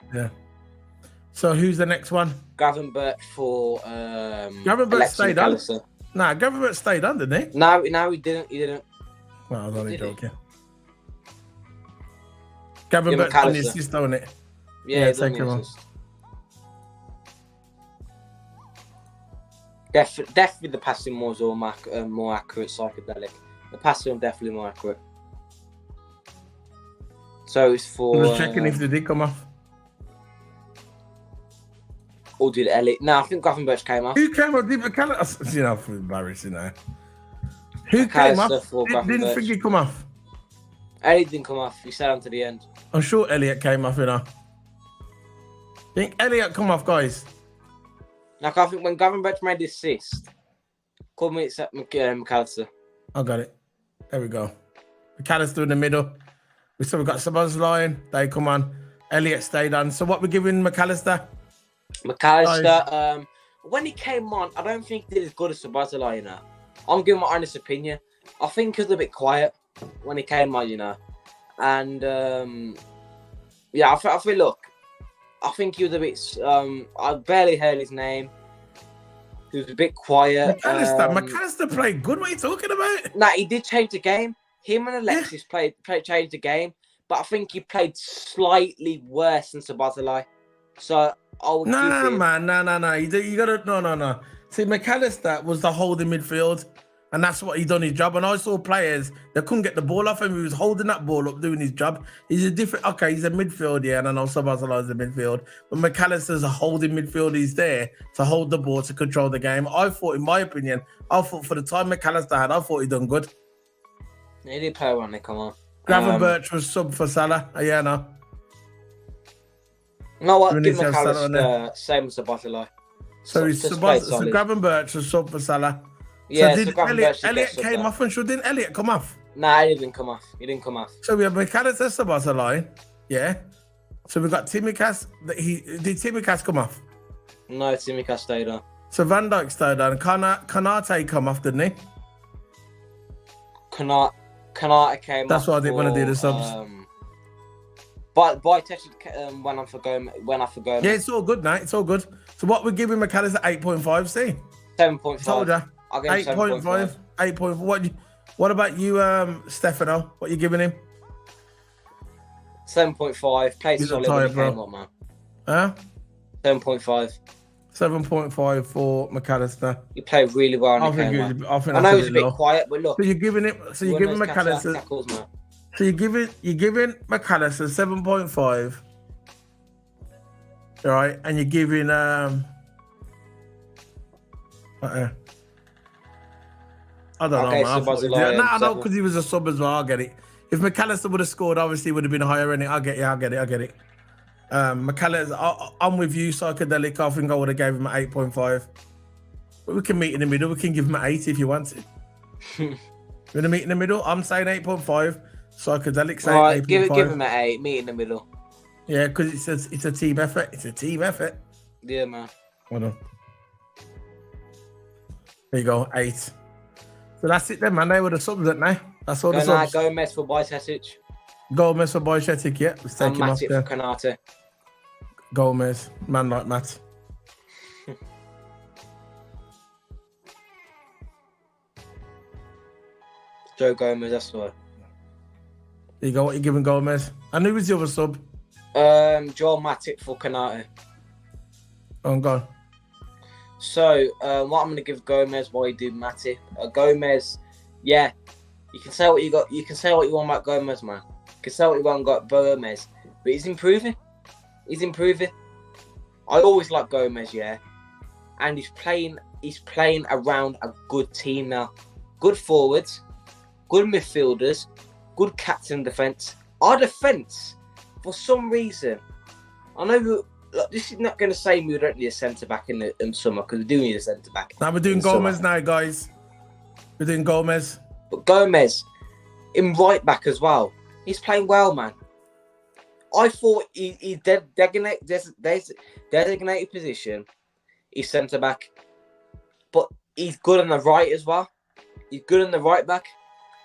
So who's the next one? Gravenberch for Gravenberch stayed on. McAllister. Nah, Gravenberch stayed on, didn't he? No, he didn't. Well, I was only Did he? joking. Gravenberch on the McAllister. assist, on it. Yeah, he's take him on. Definitely the passing was all more accurate. Psychedelic. The passing was definitely more accurate. So it's for. I was checking if they did come off. Or did Elliot? No, I think Gravenberch came off. Who came off? Did McAllister? You know, I'm embarrassing now. Who came off? Didn't think he come off. Elliot didn't come off. He stayed on to the end. I'm sure Elliot came off, you know. Think Elliot come off, guys? Like, I think when Gravenberch made the assist, called me it's McAllister. I got it. There we go. McAllister in the middle. We've got Szoboszlai. They come on. Elliot stayed on. So what we're giving McAllister? McAllister, when he came on, I don't think he did as good as Szoboszlai, you know. I'm giving my honest opinion. I think he was a bit quiet when he came on, you know. And, yeah, I feel, look, I think he was a bit, I barely heard his name. He was a bit quiet. McAllister played good. What are you talking about? Nah, he did change the game. Him and Alexis changed the game. But I think he played slightly worse than Szoboszlai. So, I would give him... No. You gotta no. See, McAllister was the holding midfield, and that's what he done his job. And I saw players that couldn't get the ball off him. He was holding that ball up, doing his job. He's a different. Okay, he's a midfield, yeah, and I know Szoboszlai is a midfield, but McAllister's a holding midfield. He's there to hold the ball, to control the game. I thought, in my opinion, for the time McAllister had, I thought he done good. He did play when they come on. Gravenberch was sub for Salah. Yeah, no. You know what? We Give need to have Salah on there. McAllister same as Szoboszlai. So Gravenberch was sub for Salah. Yeah, so did Elliot came off, and didn't Elliot come off? Nah, he didn't come off. He didn't come off. So we have McAllister, Szoboszlai, yeah. So we got Tsimikas. Did Tsimikas come off? No, Tsimikas stayed on. So Van Dijk stayed on. Kanate come off, didn't he? Kanata came off. That's why I didn't want to do the subs. But I tested when I forgot. Yeah, it's all good, mate. It's all good. So what we're giving McAllister 8.5. See, 7.5. Told ya. I'll give him 8.5. 8.5. What about you, Stefano? What are you giving him? 7.5. Played He's solid a when tire, he bro. came up, man. Huh? 7.5. 7.5 for McAllister. He played really well. I think I know he's a bit quiet, but look. So you're giving it. So you're giving McAllister. Tackles, man. So you're giving McAllister 7.5. All right, and you're giving I don't know, man. I know because he was a sub as well. I get it. If McAllister would have scored, obviously it would have been higher in it. I get it. McAllister, I'm with you, Psychedelic. I think I would have gave him an 8.5. But we can meet in the middle. We can give him an 8 if you want to. We're going to meet in the middle. I'm saying 8.5. Psychedelic saying 8.5. Give him an 8. Meet in the middle. Yeah, because it's a team effort. It's a team effort. Yeah, man. Hold on. There you go, 8. So that's it then, man. They were the subs, didn't they? That's all the subs. Gomez for Bajcetic. Gomez for Bajcetic, yeah. Let's take him off Matip there. for Kanate. Gomez, man like Matt. Joe Gomez, that's why. There you go. What you giving Gomez? And who was the other sub? Joel Matip for Canate. Oh, go on. So, what I'm going to give Gomez, what you do Matip. Gomez, yeah, you can say what you got. You can say what you want about Gomez, man. You can say what you want about Gomez, but he's improving. He's improving. I always like Gomez, yeah, and he's playing around a good team now. Good forwards, good midfielders, good captain defence. Our defence, for some reason, I know. Look, this is not going to say we don't need a centre back in the summer because we do need a centre back. Now we're doing Gomez now, guys. We're doing Gomez. But Gomez, in right back as well, he's playing well, man. I thought he's designated position. He's centre back, but he's good on the right as well. He's good on the right back,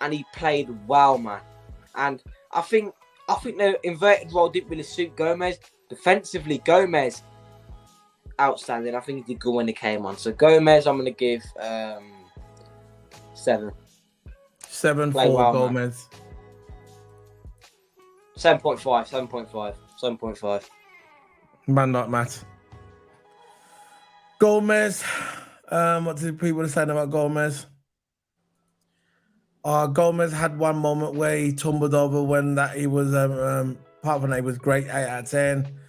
and he played well, man. And I think the inverted role didn't really suit Gomez. Defensively, Gomez, outstanding. I think he did good when he came on. So Gomez, I'm going to give 7. 7 Play for well, Gomez. 7.5. Man, not Matt. Gomez. What did people say about Gomez? Gomez had one moment where he tumbled over when that he was apart from that, he was great, 8 out of 10.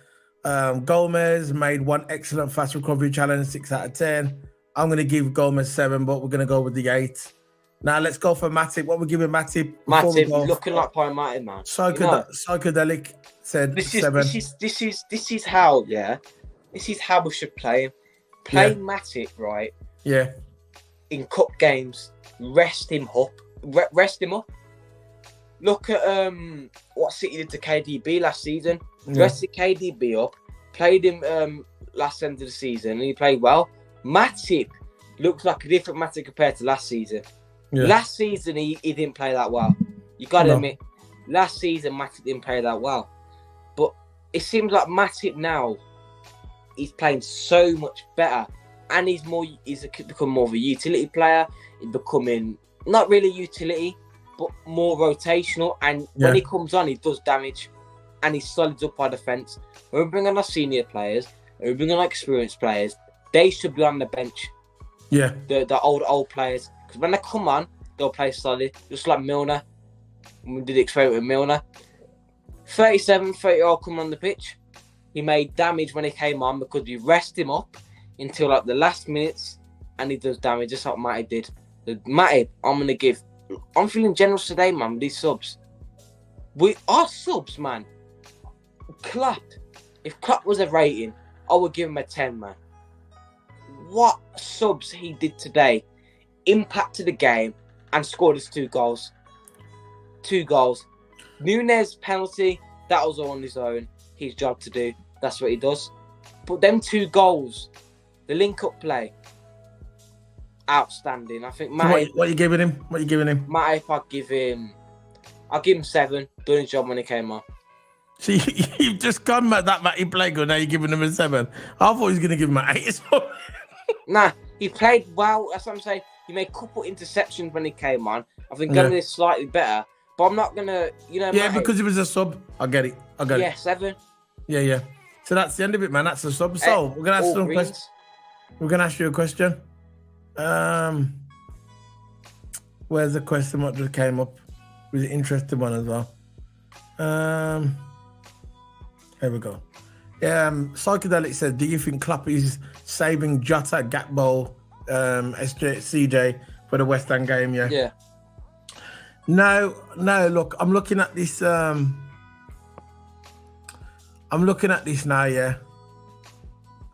Gomez made one excellent fast recovery challenge, 6 out of 10. I'm going to give Gomez 7, but we're going to go with the 8. Now let's go for Matip. What we're giving Matip? Matip looking like Prime Matip, man. Psychedelic said 7. This is how, yeah. This is how we should play him. Play Matip, right? Yeah. In cup games, rest him up. Look at what City did to KDB last season. Rested KDB up, played him last end of the season, and he played well. Matip looks like a different Matip compared to last season. Yeah. Last season, he didn't play that well. You got to admit, last season, Matip didn't play that well. But it seems like Matip now, he's playing so much better. And he's become more of a utility player. He's becoming, not really utility, but more rotational. And when he comes on, he does damage. And he solids up our defence. When we bring on our senior players, when we bring on our experienced players, they should be on the bench. Yeah. The old players. Because when they come on, they'll play solid. Just like Milner. We did the experiment with Milner. 30-year-old come on the pitch. He made damage when he came on because we rest him up until like the last minutes. And he does damage just like Matip did. Matip, I'm feeling generous today, man, with these subs. Our subs, man. Klopp. If Klopp was a rating, I would give him a 10, man. What subs he did today impacted the game and scored us 2 goals. 2 goals. Núñez penalty, that was all on his own. His job to do. That's what he does. But them 2 goals, the link-up play, outstanding. I think Matip... So what are you giving him? Matip, I'll give him 7. Doing his job when he came on. So you've just gone at that Matip played good, now you're giving him a 7. I thought he was going to give him an 8. Nah, he played well. That's what I'm saying. He made a couple interceptions when he came on. I think Gomez is slightly better. But I'm not going to, Yeah, Matip, because he was a sub. I get it. Yeah, 7. Yeah. So that's the end of it, man. That's the sub. So we're going to ask some questions. We're going to ask you a question. Where's the question? What just came up? It was an interesting one as well. Here we go. Psychedelic says, do you think Klopp is saving Jota, Gakpo, CJ for the West Ham game? Yeah. No. Look, I'm looking at this. I'm looking at this now, yeah,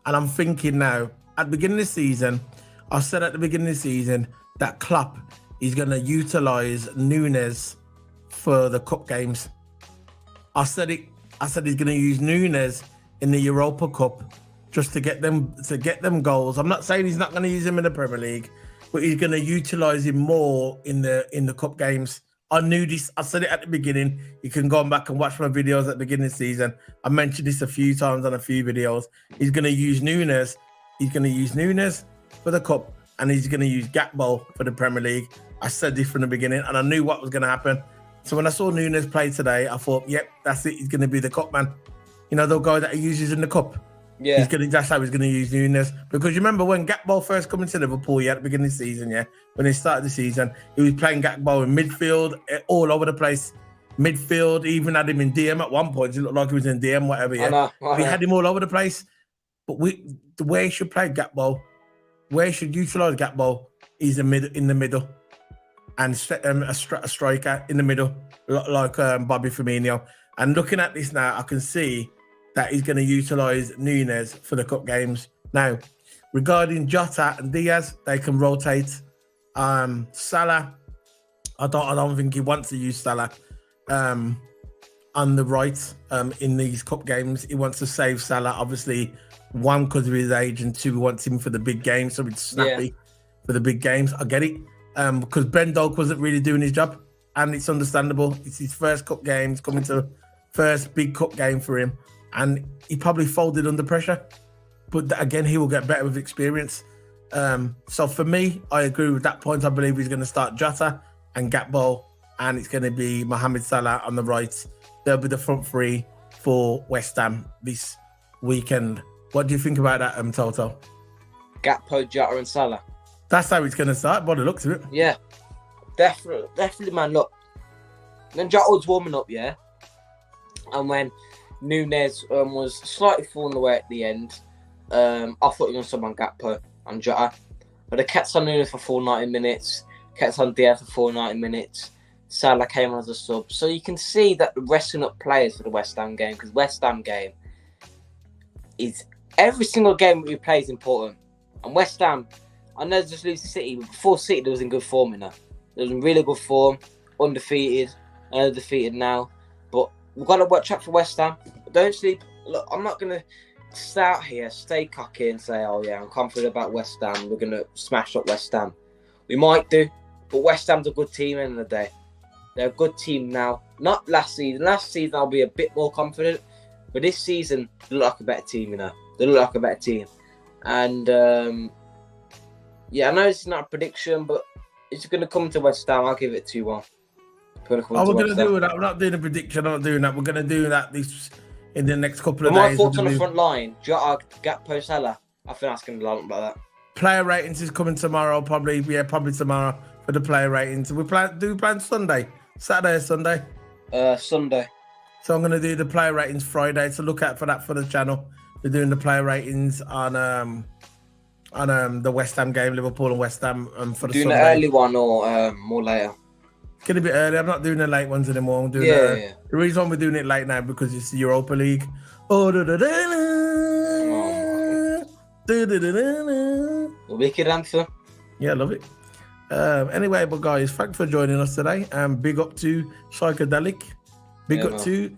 and I'm thinking now. At the beginning of the season, I said at the beginning of the season that Klopp is going to utilize Núñez for the cup games. I said he's going to use Núñez in the Europa Cup just to get them goals. I'm not saying he's not going to use him in the Premier League, but he's going to utilize him more in the cup games. I knew this. I said it at the beginning. You can go back and watch my videos at the beginning of the season. I mentioned this a few times on a few videos. He's going to use Núñez. He's going to use Núñez for the cup, and he's going to use Gakpo for the Premier League. I said this from the beginning, and I knew what was going to happen. So when I saw Nunes play today, I thought, yep, that's it. He's going to be the cup man. You know, the guy that he uses in the cup. Yeah. That's how he's going to use Nunes. Because you remember when Gakpo first came into Liverpool, at the beginning of the season, when he started the season, he was playing Gakpo in midfield, all over the place. Midfield, he even had him in DM at one point. It looked like he was in DM, whatever, I know. We had him all over the place. But the way he should play Gakpo, where he should utilise Gakpo, is in the middle. And a striker in the middle, like Bobby Firmino. And looking at this now, I can see that he's going to utilise Nunes for the cup games. Now, regarding Jota and Diaz, they can rotate. Salah, I don't think he wants to use Salah on the right in these cup games. He wants to save Salah, obviously, one, because of his age, and two, he wants him for the big games, so it's snappy for the big games. I get it. Because Ben Doak wasn't really doing his job, and it's understandable. It's his first cup game. It's coming to first big cup game for him, and he probably folded under pressure. But again, he will get better with experience. So for me, I agree with that point. I believe he's going to start Jota and Gakpo, and it's going to be Mohamed Salah on the right. They'll be the front three for West Ham this weekend. What do you think about that, Toto? Gakpo, Jota, and Salah. That's how it's going to start, by the looks of it. Yeah, definitely, man. Look, when Jota was warming up, and when Nunes was slightly falling away at the end, I thought he was going to sub on Gakpo and Jota. But they kept on Nunes for full 90 minutes, kept on Diaz for full 90 minutes. Salah came on as a sub. So you can see that they're resting up players for the West Ham game, because West Ham game is every single game we play is important. And West Ham, I know just lose City, but before City, they was in good form, They was in really good form, undefeated, defeated now. But we've got to watch out for West Ham. Don't sleep. Look, I'm not going to stay out here, stay cocky and say, oh yeah, I'm confident about West Ham. We're going to smash up West Ham. We might do, but West Ham's a good team at the end of the day. They're a good team now. Not last season. Last season, I'll be a bit more confident. But this season, they look like a better team, They look like a better team. And, I know it's not a prediction, but it's going to come to West Ham. I'll give it 2-1. We're going to do that. We're not doing a prediction. I'm not doing that. We're going to do that in the next couple of days. My thoughts on the front line, Jota, Gakpo, Salah. I think that's going to be like that. Player ratings is coming tomorrow, probably tomorrow for the player ratings. We plan Sunday, Saturday or Sunday? Sunday. So I'm going to do the player ratings Friday. So look out for that for the channel. We're doing the player ratings on the West Ham game, Liverpool and West Ham for the Sunday. Sunday. Doing an early one or more later? It's going to be early. I'm not doing the late ones anymore. I'm doing the reason we're doing it late now because it's the Europa League. The wicked answer. Yeah, I love it. Anyway, but guys, thanks for joining us today. Big up to Psychedelic. Big up to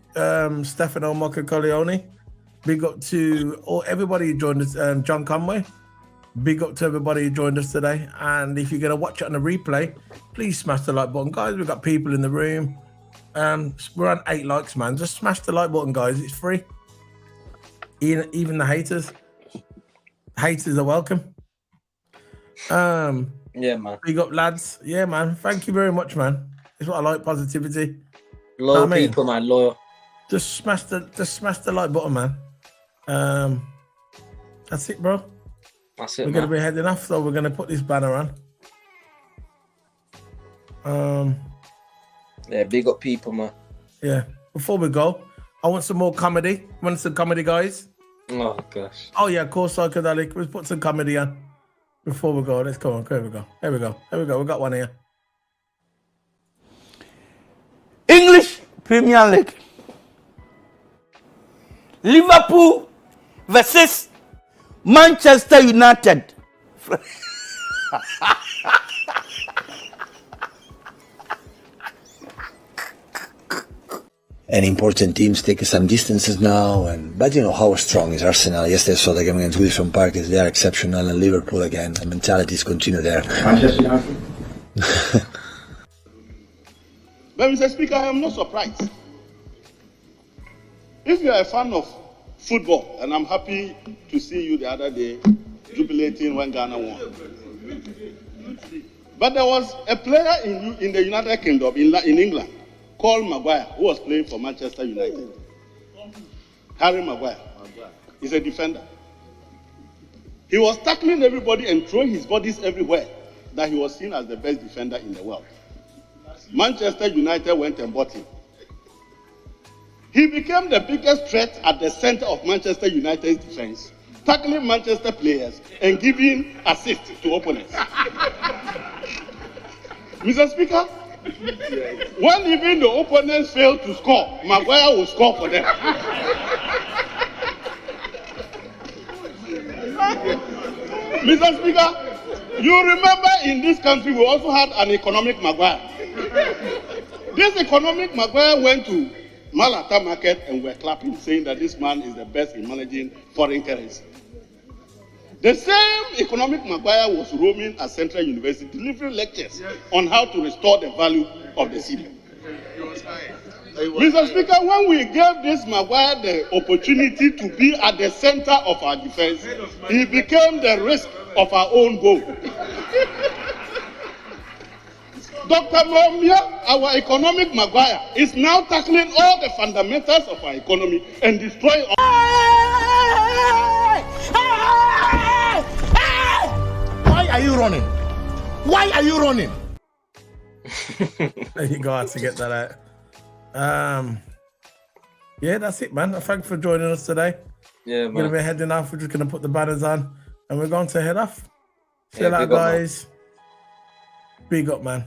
Stefano Moccacoglione. Big up to everybody who joined us. John Conway. Big up to everybody who joined us today. And if you're going to watch it on the replay, please smash the like button, guys. We've got people in the room. We're on 8 likes, man. Just smash the like button, guys. It's free. Even the haters. Haters are welcome. Yeah, man. Big up, lads. Yeah, man. Thank you very much, man. It's what I like, positivity. Loyal people, man. Loyal. Just smash the like button, man. That's it, bro. That's it, We're going to be heading off, so we're going to put this banner on. Yeah, big up people, man. Yeah. Before we go, I want some more comedy. Want some comedy, guys? Oh, gosh. Oh, yeah, of course, Psychedelic. Let's put some comedy on before we go. Let's go on. Here we go. We got one here. English Premier League. Liverpool versus Manchester United. And important teams take some distances now, but you know how strong is Arsenal. Yesterday saw the game against Wilson Park. They are exceptional, and Liverpool again. The mentalities continue there. Manchester United. But Mr. Speaker, I am not surprised. If you are a fan of football, and I'm happy to see you the other day jubilating when Ghana won. But there was a player in the United Kingdom, in England, called Maguire, who was playing for Manchester United. Harry Maguire. He's a defender. He was tackling everybody and throwing his bodies everywhere, that he was seen as the best defender in the world. Manchester United went and bought him. He became the biggest threat at the center of Manchester United's defense, tackling Manchester players and giving assists to opponents. Mr. Speaker, when even the opponents failed to score, Maguire will score for them. Mr. Speaker, you remember in this country we also had an economic Maguire. This economic Maguire went to Malata market and were clapping, saying that this man is the best in managing foreign currency. The same economic Maguire was roaming at Central University, delivering lectures on how to restore the value of the city. Mr. Speaker, when we gave this Maguire the opportunity to be at the center of our defense, he became the risk of our own goal. Dr. Momia, our economic Maguire, is now tackling all the fundamentals of our economy and destroying all. Why are you running? Why are you running? You got to get that out. Yeah, that's it, man. Thanks for joining us today. Yeah, We're gonna man. be heading off. We're just gonna put the banners on, and we're going to head off. See Yeah, you later, big up, man. guys. Big up, man.